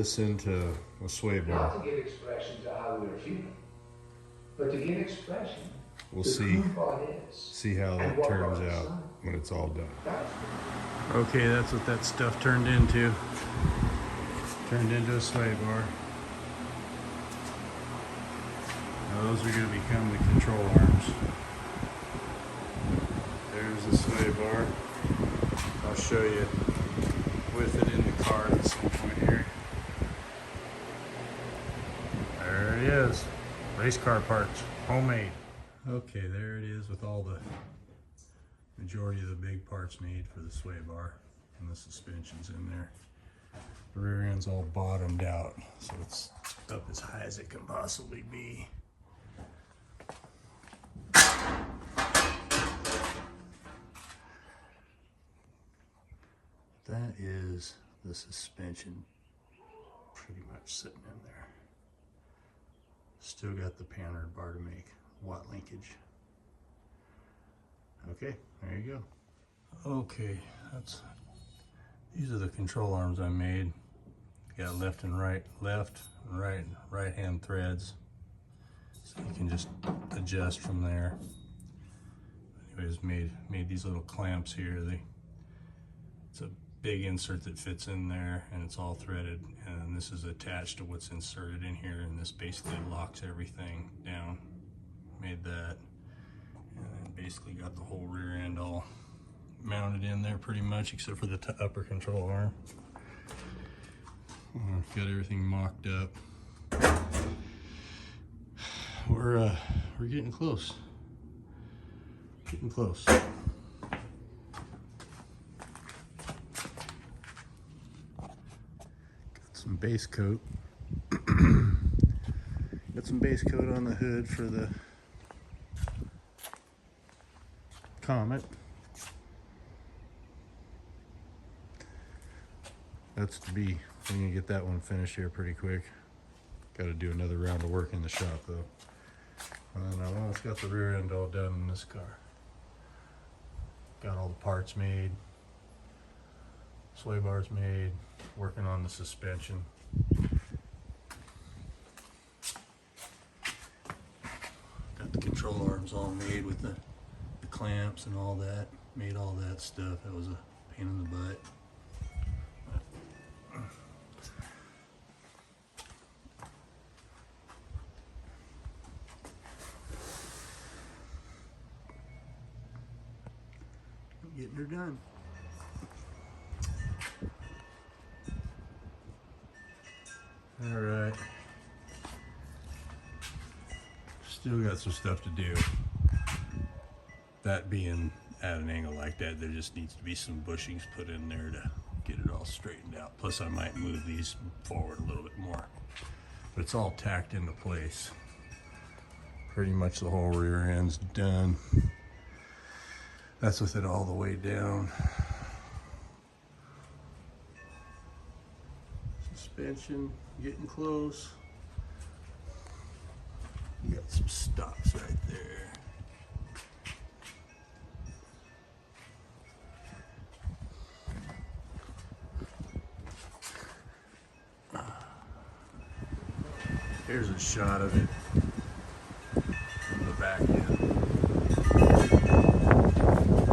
this into a sway bar. Not to give expression to how we're feeling, but to give expression We'll to see who God is. how and that what turns God has out done. when it's all done. That's Okay, that's what that stuff turned into. Turned into a sway bar. Now those are going to become the control arms. There's the sway bar. I'll show you with it in the car at some point here. There it is. Race car parts, homemade. Okay, there it is with all the majority of the big parts made for the sway bar, and the suspension's in there. The rear end's all bottomed out, so it's up as high as it can possibly be. That is the suspension pretty much sitting in there. Still got the panhard bar to make watt linkage. Okay, there you go. Okay, these are the control arms I made. Got left and right hand threads, so you can just adjust from there. Anyways, made these little clamps here. It's a big insert that fits in there, and it's all threaded, and this is attached to what's inserted in here, and this basically locks everything down. Made that, and then basically got the whole rear end all mounted in there pretty much, except for the upper control arm. Got everything mocked up. We're getting close. Getting close. Got some base coat. Got some base coat on the hood for the Comet. That's to be. I'm gonna get that one finished here pretty quick. Got to do another round of work in the shop though. And then I almost got the rear end all done in this car. Got all the parts made, sway bars made, working on the suspension. Got the control arms all made with the clamps and all that. Made all that stuff. That was a pain in the butt. Getting her done. All right. Still got some stuff to do. That being at an angle like that, there just needs to be some bushings put in there to get it all straightened out. Plus I might move these forward a little bit more. But it's all tacked into place. Pretty much the whole rear end's done. That's with it all the way down. Suspension getting close. You got some stops right there. Here's a shot of it from the back end.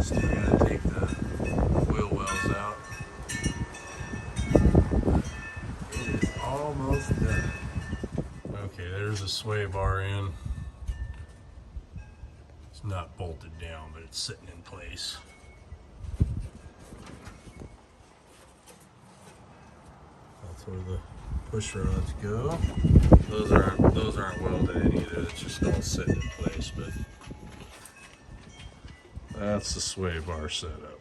Still gotta take the wheel wells out. It is almost done. Okay, there's a sway bar in. It's not bolted down, but it's sitting in place. That's where the push rods go. Those aren't welded in either. It's just all sitting in place, but that's the sway bar setup.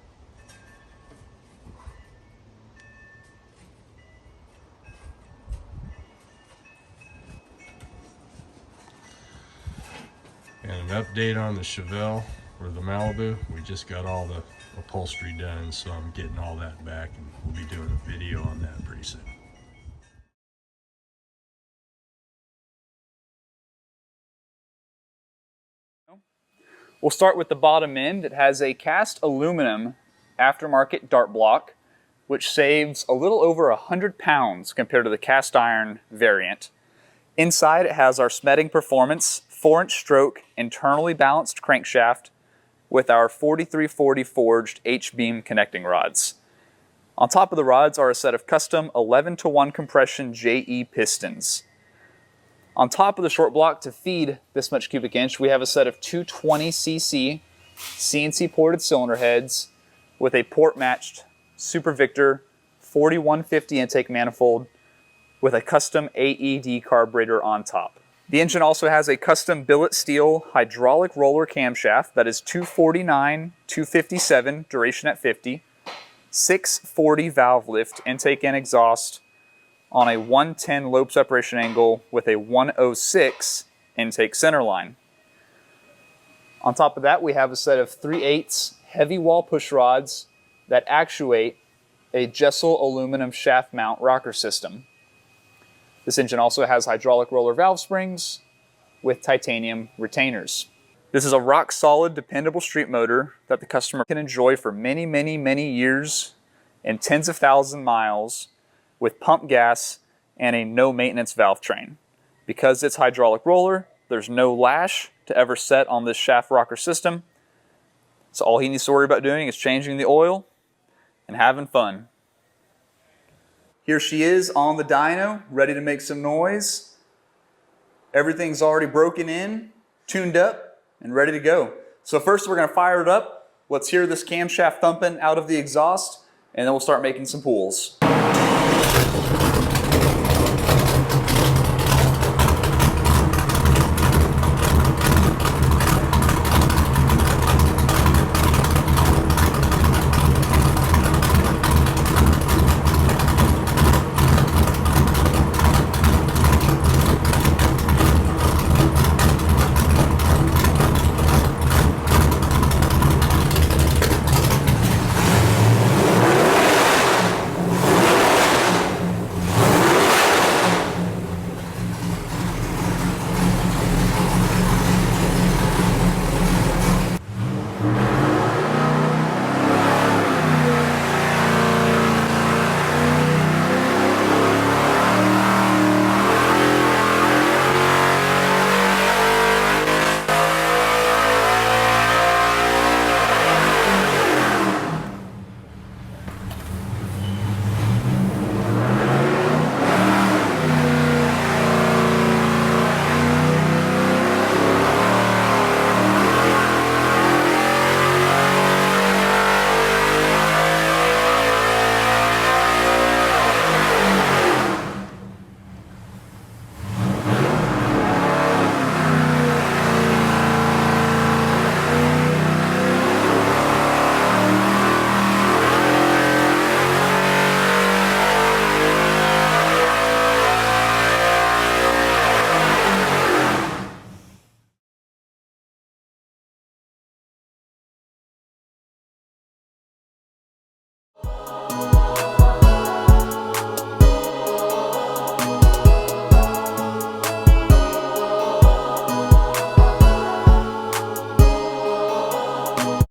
And an update on the Chevelle or the Malibu. We just got all the upholstery done, so I'm getting all that back, and we'll be doing a video on that pretty soon. We'll start with the bottom end. It has a cast aluminum aftermarket dart block which saves a little over 100 pounds compared to the cast iron variant. Inside it has our Smeding Performance 4-inch stroke internally balanced crankshaft with our 4340 forged H-beam connecting rods. On top of the rods are a set of custom 11-to-1 compression JE pistons. On top of the short block to feed this much cubic inch, we have a set of 220cc CNC ported cylinder heads with a port-matched Super Victor 4150 intake manifold with a custom AED carburetor on top. The engine also has a custom billet steel hydraulic roller camshaft that is 249/257 duration at 50, 640 valve lift intake and exhaust on a 110 lobe separation angle with a 106 intake center line. On top of that, we have a set of 3/8 heavy wall push rods that actuate a Jessel aluminum shaft mount rocker system. This engine also has hydraulic roller valve springs with titanium retainers. This is a rock solid, dependable street motor that the customer can enjoy for many, many, many years and tens of thousands of miles with pump gas and a no maintenance valve train. Because it's hydraulic roller, there's no lash to ever set on this shaft rocker system. So all he needs to worry about doing is changing the oil and having fun. Here she is on the dyno, ready to make some noise. Everything's already broken in, tuned up, and ready to go. So first we're going to fire it up. Let's hear this camshaft thumping out of the exhaust, and then we'll start making some pulls.